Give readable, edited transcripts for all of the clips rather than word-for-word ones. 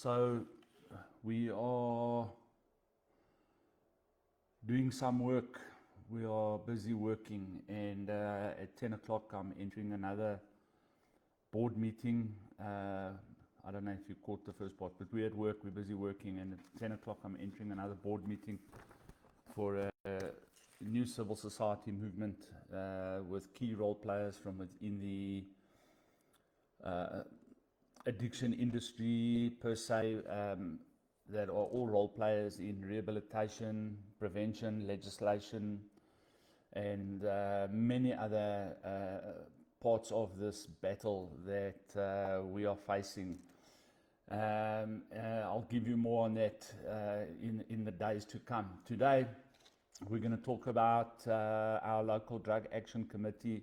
So we are doing some work. We are busy working, and at 10 o'clock I'm entering another board meeting. I don't know if you caught the first part, but we're at work, we're busy working, and at 10 o'clock I'm entering another board meeting for a new civil society movement with key role players from within the addiction industry per se, that are all role players in rehabilitation, prevention, legislation, and many other parts of this battle that we are facing. I'll give you more on that in the days to come. Today, we're going to talk about our local drug action committee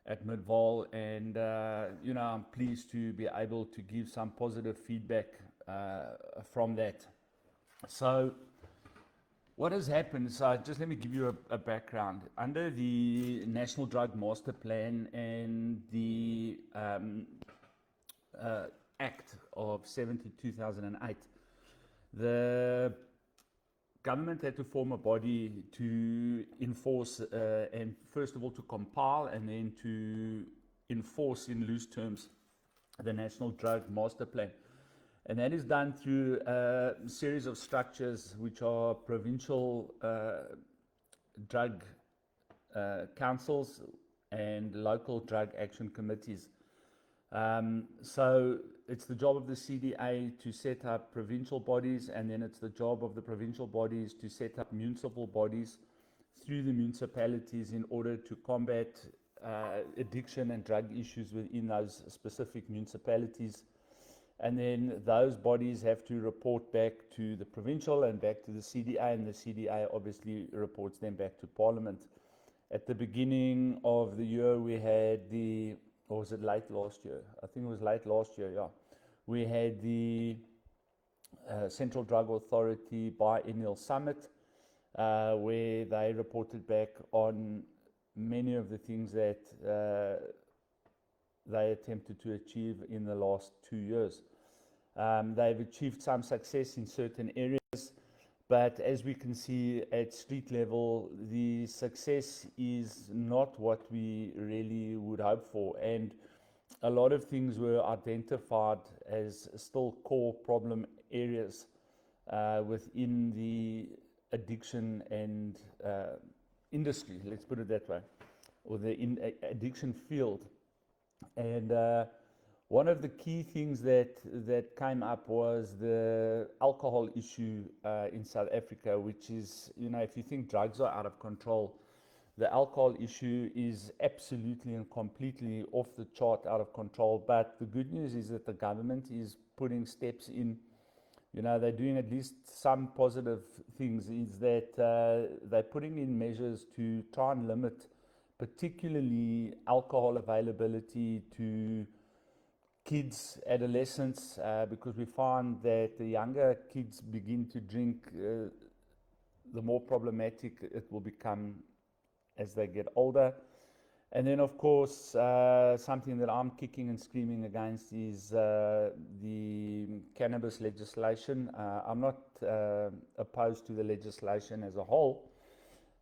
at Midvaal, and I'm pleased to be able to give some positive feedback from that. So what has happened, so just let me give you a background. Under the National Drug Master Plan and the Act of 2008, the government had to form a body to enforce and first of all to compile and then to enforce in loose terms the National Drug Master Plan. And that is done through a series of structures which are provincial drug councils and local drug action committees. So it's the job of the CDA to set up provincial bodies, and then it's the job of the provincial bodies to set up municipal bodies through the municipalities in order to combat addiction and drug issues within those specific municipalities. And then those bodies have to report back to the provincial and back to the CDA, and the CDA obviously reports them back to Parliament. At the beginning of the year, we had or was it late last year? I think it was late last year, yeah. We had the Central Drug Authority Biennial Summit, where they reported back on many of the things that they attempted to achieve in the last 2 years. They've achieved some success in certain areas, but as we can see at street level, the success is not what we really would hope for. And a lot of things were identified as still core problem areas within the addiction and industry, let's put it that way, or the addiction field. And one of the key things that came up was the alcohol issue in South Africa, which is, if you think drugs are out of control, the alcohol issue is absolutely and completely off the chart, out of control. But the good news is that the government is putting steps in. They're doing at least some positive things, is that they're putting in measures to try and limit particularly alcohol availability to kids, adolescents, because we find that the younger kids begin to drink, the more problematic it will become as they get older. And then, of course, something that I'm kicking and screaming against is the cannabis legislation. I'm not opposed to the legislation as a whole.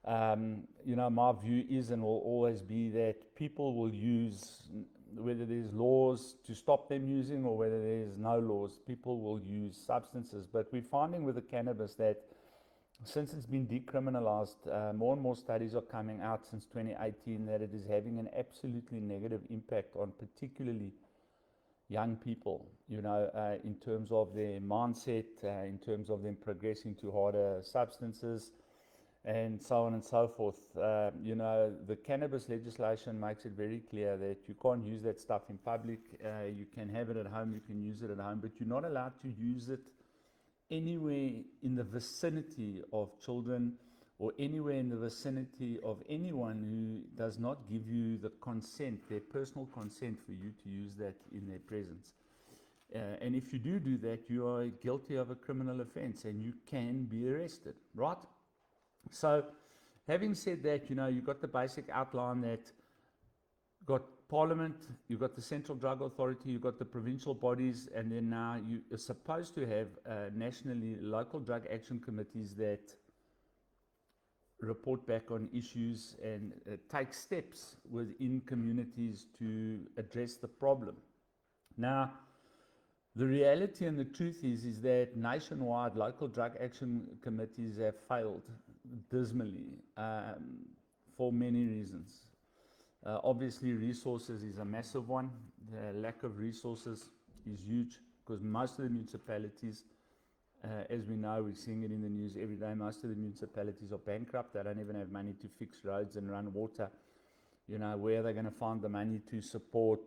My view is and will always be that people will use, whether there's laws to stop them using or whether there's no laws, people will use substances. But we're finding with the cannabis that since it's been decriminalized, more and more studies are coming out since 2018 that it is having an absolutely negative impact on particularly young people, in terms of their mindset, in terms of them progressing to harder substances, and so on and so forth. The cannabis legislation makes it very clear that you can't use that stuff in public. You can have it at home, you can use it at home, but you're not allowed to use it anywhere in the vicinity of children or anywhere in the vicinity of anyone who does not give you the consent, their personal consent for you to use that in their presence. And if you do that, you are guilty of a criminal offense and you can be arrested, right? So, having said that, you've got the basic outline that got Parliament, you've got the Central Drug Authority, you've got the provincial bodies, and then now you are supposed to have nationally local drug action committees that report back on issues and take steps within communities to address the problem. Now, the reality and the truth is that nationwide local drug action committees have failed dismally for many reasons. Obviously, resources is a massive one. The lack of resources is huge because most of the municipalities, as we know, we're seeing it in the news every day, most of the municipalities are bankrupt. They don't even have money to fix roads and run water. You know, where are they going to find the money to support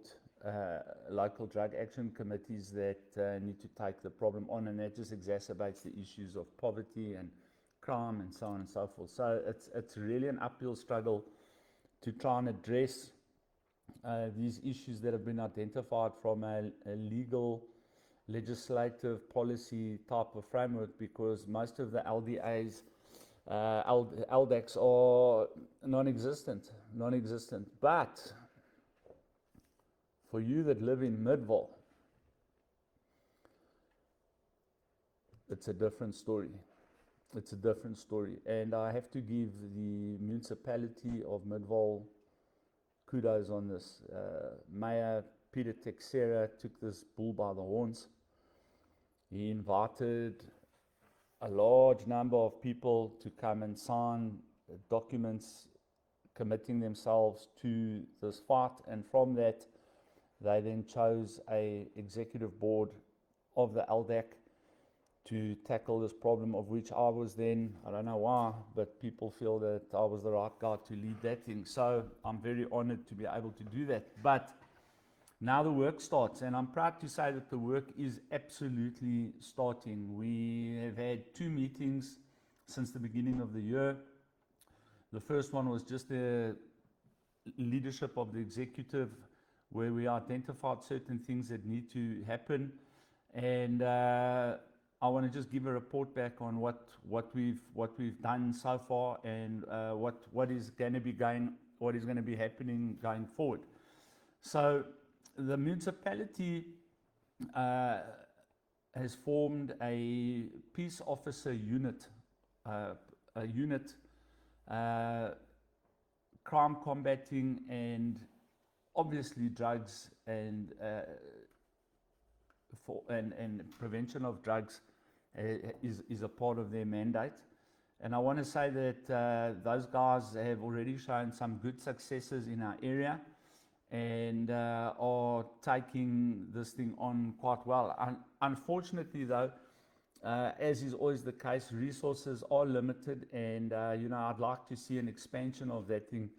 local drug action committees that need to take the problem on? And that just exacerbates the issues of poverty and crime and so on and so forth. So it's really an uphill struggle to try and address these issues that have been identified from a legal, legislative, policy type of framework, because most of the LDAs, LDACs are non-existent. But for you that live in Midvaul, it's a different story. It's a different story. And I have to give the municipality of Midvaul kudos on this. Mayor Peter Texera took this bull by the horns. He invited a large number of people to come and sign documents committing themselves to this fight, and from that they then chose a executive board of the LDAC to tackle this problem, of which I was then, I don't know why, but people feel that I was the right guy to lead that thing. So I'm very honored to be able to do that. But now the work starts, and I'm proud to say that the work is absolutely starting. We have had 2 meetings since the beginning of the year. The first one was just the leadership of the executive, where we identified certain things that need to happen. And I want to just give a report back on what we've done so far, and what is going to be happening going forward. So the municipality has formed a peace officer unit, crime combating and obviously drugs and prevention of drugs is a part of their mandate. And I want to say that those guys have already shown some good successes in our area, and are taking this thing on quite well. Unfortunately though, as is always the case, resources are limited, and I'd like to see an expansion of that thing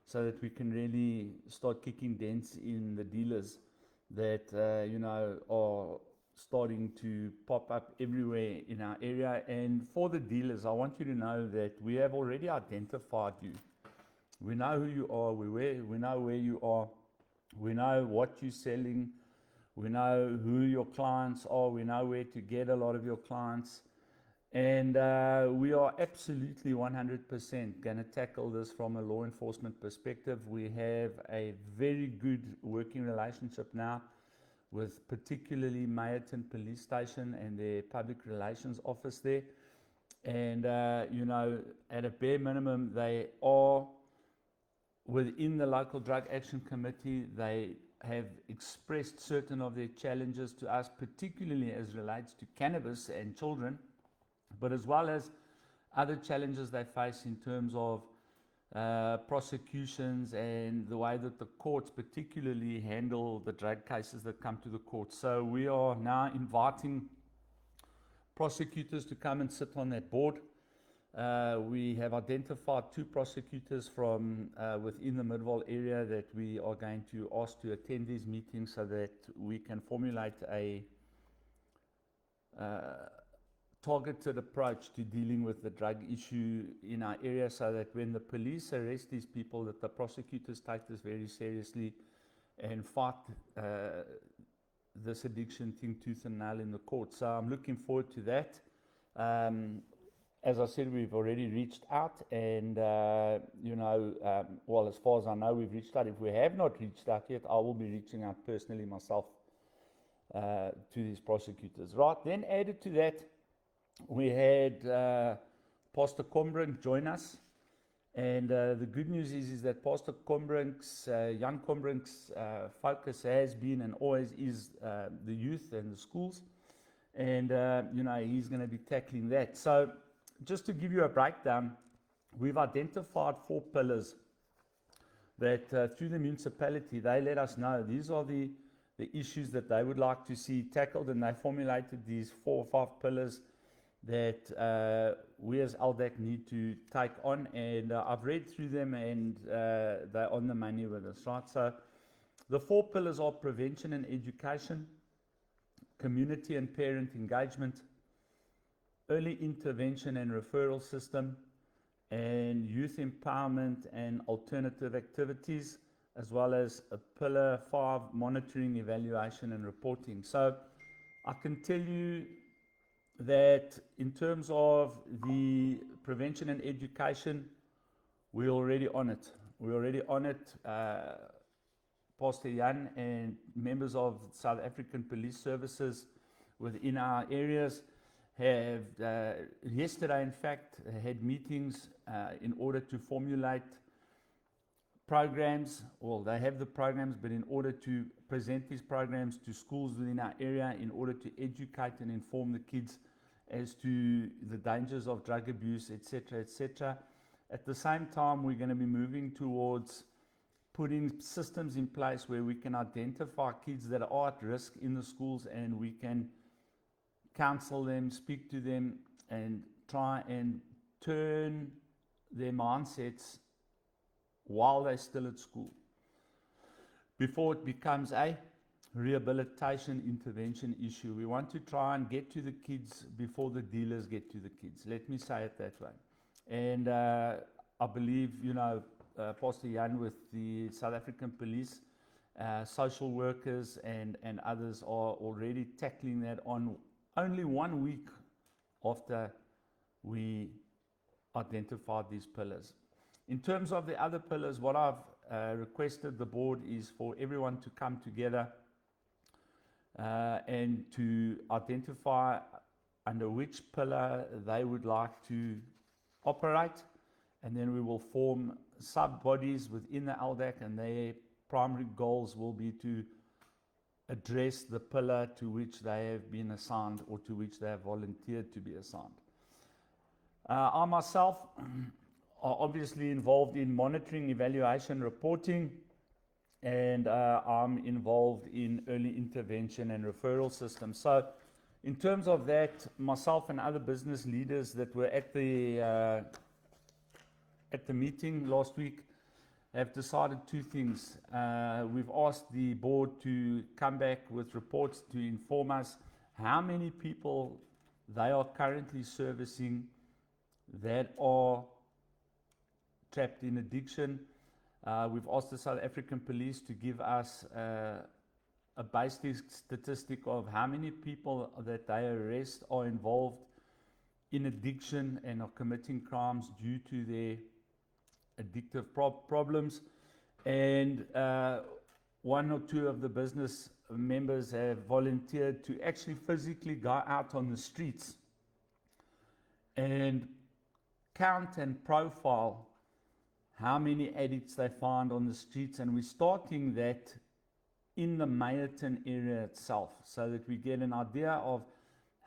so that we can really start kicking dents in the dealers that are starting to pop up everywhere in our area. And for the dealers, I want you to know that we have already identified you. We know who you are, we know where you are, we know what you're selling, we know who your clients are, we know where to get a lot of your clients, and we are absolutely 100% going to tackle this from a law enforcement perspective. We have a very good working relationship now with particularly Meyerton Police Station and their public relations office there. And, at a bare minimum, they are within the local drug action committee. They have expressed certain of their challenges to us, particularly as relates to cannabis and children, but as well as other challenges they face in terms of prosecutions and the way that the courts particularly handle the drug cases that come to the courts. So we are now inviting prosecutors to come and sit on that board. We have identified 2 prosecutors from within the Midvaul area that we are going to ask to attend these meetings so that we can formulate a targeted approach to dealing with the drug issue in our area, so that when the police arrest these people, that the prosecutors take this very seriously and fight this addiction thing tooth and nail in the court. So I'm looking forward to that. as I said, we've already reached out, and well, as far as I know, we've reached out. If we have not reached out yet, I will be reaching out personally myself to these prosecutors. Right, then added to that, we had Pastor Combrink join us, and the good news is that Pastor Combrink's, Jan Combrink's focus has been and always is the youth and the schools, and he's going to be tackling that. So just to give you a breakdown, we've identified 4 pillars that through the municipality, they let us know these are the issues that they would like to see tackled, and they formulated these 4 or 5 pillars that we as LDAC need to take on, and I've read through them, and they're on the money with us, right? So the 4 pillars are prevention and education, community and parent engagement, early intervention and referral system, and youth empowerment and alternative activities, as well as a pillar 5, monitoring, evaluation and reporting. So I can tell you that in terms of the prevention and education, we're already on it. We're already on it. Pastor Jan and members of South African Police Services within our areas have, yesterday in fact, had meetings in order to formulate programs. Well, they have the programs, but in order to present these programs to schools within our area, in order to educate and inform the kids as to the dangers of drug abuse, etc., etc. At the same time, we're going to be moving towards putting systems in place where we can identify kids that are at risk in the schools, and we can counsel them, speak to them, and try and turn their mindsets while they're still at school, before it becomes a rehabilitation intervention issue. We want to try and get to the kids before the dealers get to the kids. Let me say it that way. And I believe, Pastor Jan with the South African Police, social workers and others are already tackling that on only 1 week after we identified these pillars. In terms of the other pillars, what I've requested the board is for everyone to come together and to identify under which pillar they would like to operate, and then we will form sub-bodies within the LDAC, and their primary goals will be to address the pillar to which they have been assigned or to which they have volunteered to be assigned. I myself are obviously involved in monitoring, evaluation, reporting, and I'm involved in early intervention and referral systems. So in terms of that, myself and other business leaders that were at the meeting last week have decided 2 things. We've asked the board to come back with reports to inform us how many people they are currently servicing that are trapped in addiction. We've asked the South African Police to give us a basic statistic of how many people that they arrest are involved in addiction and are committing crimes due to their addictive problems. And 1 or 2 of the business members have volunteered to actually physically go out on the streets and count and profile how many addicts they find on the streets, and we're starting that in the Meyerton area itself, so that we get an idea of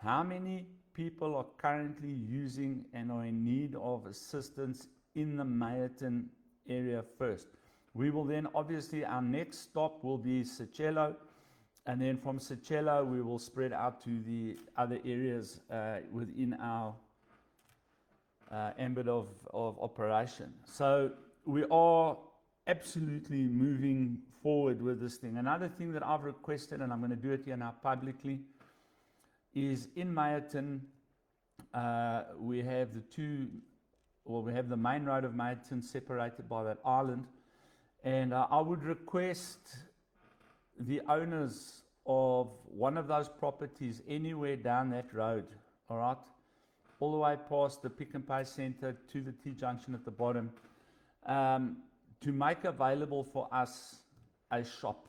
how many people are currently using and are in need of assistance in the Meyerton area first. We will then, obviously, our next stop will be Sicelo, and then from Sicelo we will spread out to the other areas within our ambit of operation. So we are absolutely moving forward with this thing. Another thing that I've requested, and I'm going to do it here now publicly, is in Meyerton we have we have the main road of Meyerton separated by that island, and I would request the owners of one of those properties anywhere down that road, all right, all the way past the Pick and Pay Center to the T-junction at the bottom, to make available for us a shop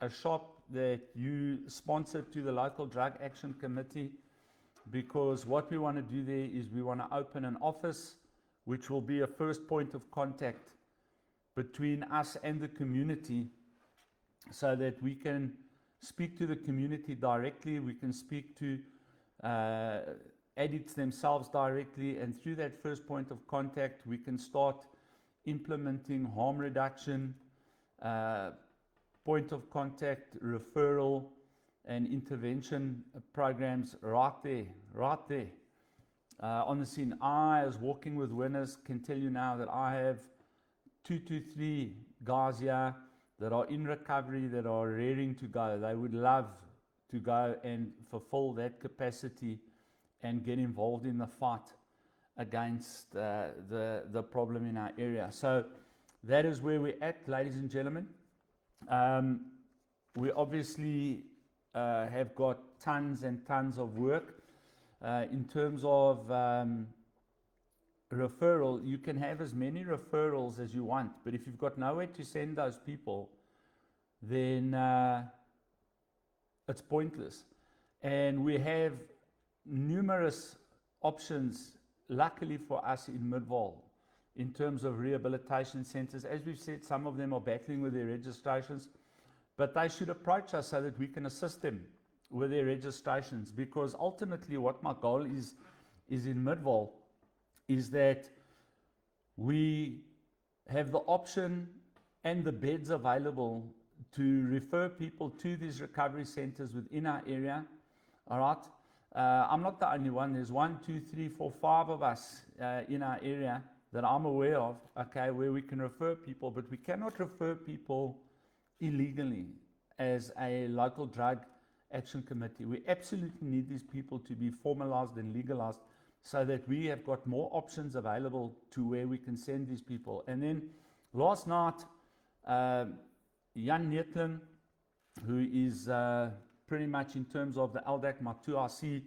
that you sponsor to the local Drug Action Committee, because what we want to do there is we want to open an office which will be a first point of contact between us and the community, so that we can speak to the community directly, we can speak to addicts themselves directly, and through that first point of contact we can start implementing harm reduction, point of contact, referral and intervention programs right there on the scene. I, as Walking with Winners, can tell you now that I have 2 to 3 guys here that are in recovery, that are raring to go. They would love to go and fulfill that capacity and get involved in the fight against the problem in our area. So that is where we're at, ladies and gentlemen. We obviously have got tons and tons of work. In terms of referral, you can have as many referrals as you want, but if you've got nowhere to send those people, then it's pointless. And we have numerous options, luckily for us, in Midvaal in terms of rehabilitation centers. As we've said, some of them are battling with their registrations, but they should approach us so that we can assist them with their registrations, because ultimately what my goal is in Midvaal is that we have the option and the beds available to refer people to these recovery centers within our area. All right. I'm not the only one. There's 1, 2, 3, 4, 5 of us in our area that I'm aware of, okay, where we can refer people, but we cannot refer people illegally as a local drug action committee. We absolutely need these people to be formalized and legalized so that we have got more options available to where we can send these people. And then last night, Jan Netlin, who is pretty much in terms of the LDAC, my 2RC,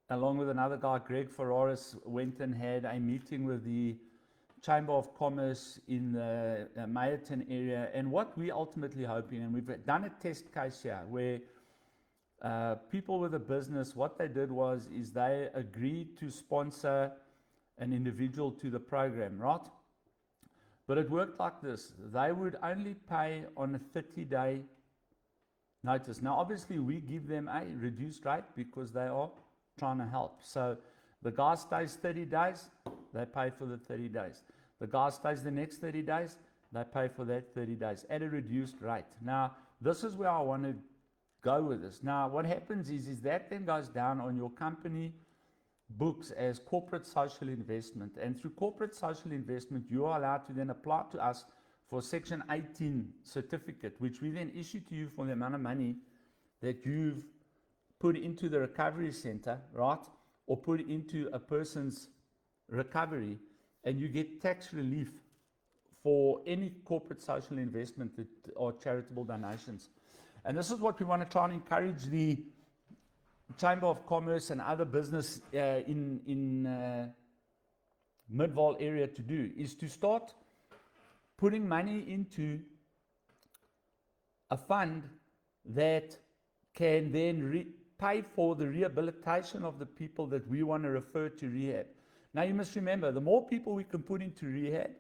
along with another guy, Greg Ferraris, went and had a meeting with the Chamber of Commerce in the Meyerton area. And what we're ultimately hoping, and we've done a test case here, where people with a business, what they did was they agreed to sponsor an individual to the program, right? But it worked like this. They would only pay on a 30-day notice. Now, obviously, we give them a reduced rate because they are trying to help. So the guy stays 30 days, they pay for the 30 days. The guy stays the next 30 days, they pay for that 30 days at a reduced rate. Now, this is where I want to go with this. Now, what happens is that then goes down on your company books as corporate social investment. And through corporate social investment, you are allowed to then apply to us for Section 18 certificate, which we then issue to you for the amount of money that you've put into the recovery center, right? Or put into a person's recovery, and you get tax relief for any corporate social investment that are charitable donations. And this is what we want to try and encourage the Chamber of Commerce and other business in Midvaal area to do, is to start putting money into a fund that can then pay for the rehabilitation of the people that we want to refer to rehab. Now, you must remember, the more people we can put into rehab,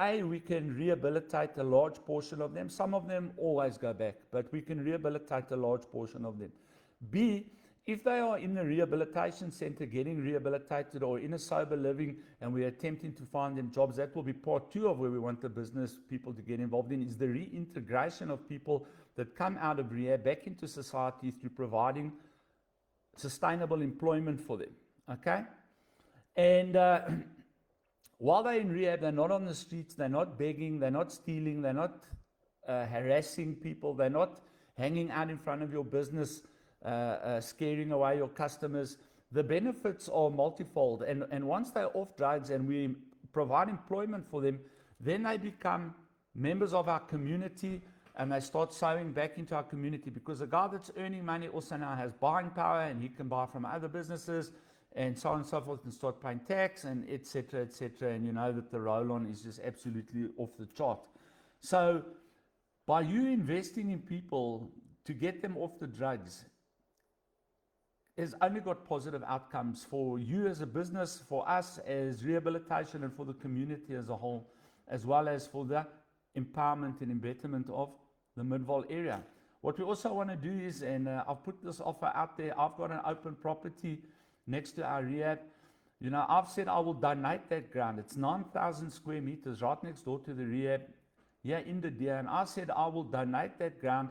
A, we can rehabilitate a large portion of them. Some of them always go back, but we can rehabilitate a large portion of them. B, if they are in the rehabilitation center getting rehabilitated, or in a sober living, and we're attempting to find them jobs, that will be part 2 of where we want the business people to get involved in, is the reintegration of people that come out of rehab back into society through providing sustainable employment for them, okay? And while they're in rehab, they're not on the streets, they're not begging, they're not stealing, they're not harassing people, they're not hanging out in front of your business, scaring away your customers. The benefits are multifold, and once they're off drugs and we provide employment for them, then they become members of our community. and they start sowing back into our community, because the guy that's earning money also now has buying power, and he can buy from other businesses and so on and so forth, and start paying tax and etc., etc. And you know that the roll-on is just absolutely off the chart. So by you investing in people to get them off the drugs, has only got positive outcomes for you as a business, for us as rehabilitation, and for the community as a whole, as well as for the empowerment and betterment of the Midvaal area. What we also want to do is, and I've put this offer out there, I've got an open property next to our rehab. You know, I've said I will donate that ground. It's 9,000 square meters right next door to the rehab here in the Deer. And I said I will donate that ground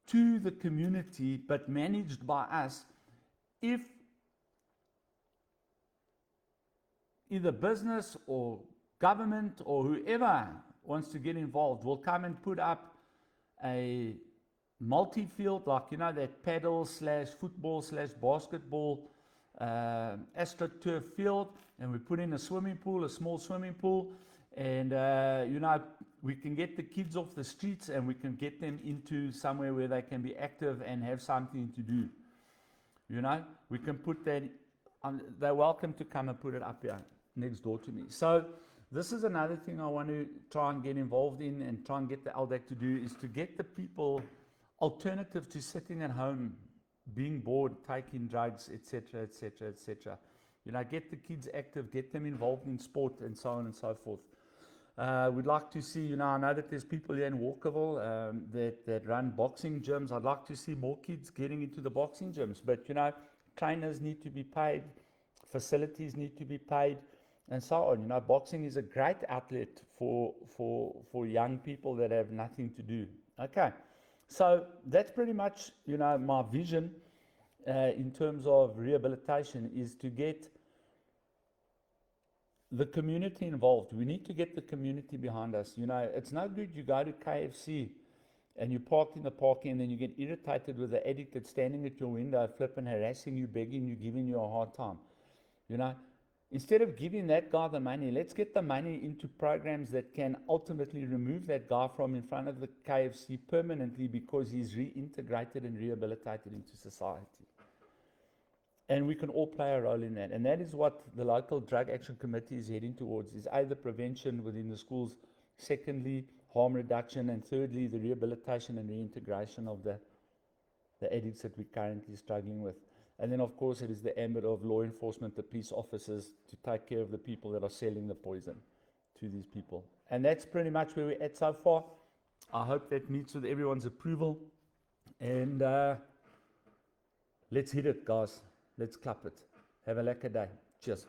to the community, but managed by us. If either business or government or whoever wants to get involved will come and put up a multi-field, like, you know, that paddle / football / basketball AstroTurf field, and we put in a swimming pool, a small swimming pool, and you know, we can get the kids off the streets and we can get them into somewhere where they can be active and have something to do. You know, we can put that, they're welcome to come and put it up here next door to me. So this is another thing I want to try and get involved in and try and get the LDAC to do, is to get the people alternative to sitting at home, being bored, taking drugs, etc., etc., etc. You know, get the kids active, get them involved in sport, and so on and so forth. We'd like to see, you know, I know that there's people here in Walkerville that run boxing gyms. I'd like to see more kids getting into the boxing gyms. But, you know, trainers need to be paid, facilities need to be paid, and so on. You know, boxing is a great outlet for young people that have nothing to do. Okay, so that's pretty much, you know, my vision in terms of rehabilitation, is to get the community involved. We need to get the community behind us. You know, it's no good you go to KFC and you park in the parking and then you get irritated with the addict that's standing at your window, flipping, harassing you, begging you, giving you a hard time. You know, instead of giving that guy the money, let's get the money into programs that can ultimately remove that guy from in front of the KFC permanently, because he's reintegrated and rehabilitated into society. And we can all play a role in that. And that is what the local drug action committee is heading towards, is either prevention within the schools, secondly, harm reduction, and thirdly, the rehabilitation and reintegration of the addicts that we're currently struggling with. And then, of course, it is the ambit of law enforcement, the police officers, to take care of the people that are selling the poison to these people. And that's pretty much where we're at so far. I hope that meets with everyone's approval. And let's hit it, guys. Let's clap it. Have a lekker day. Cheers.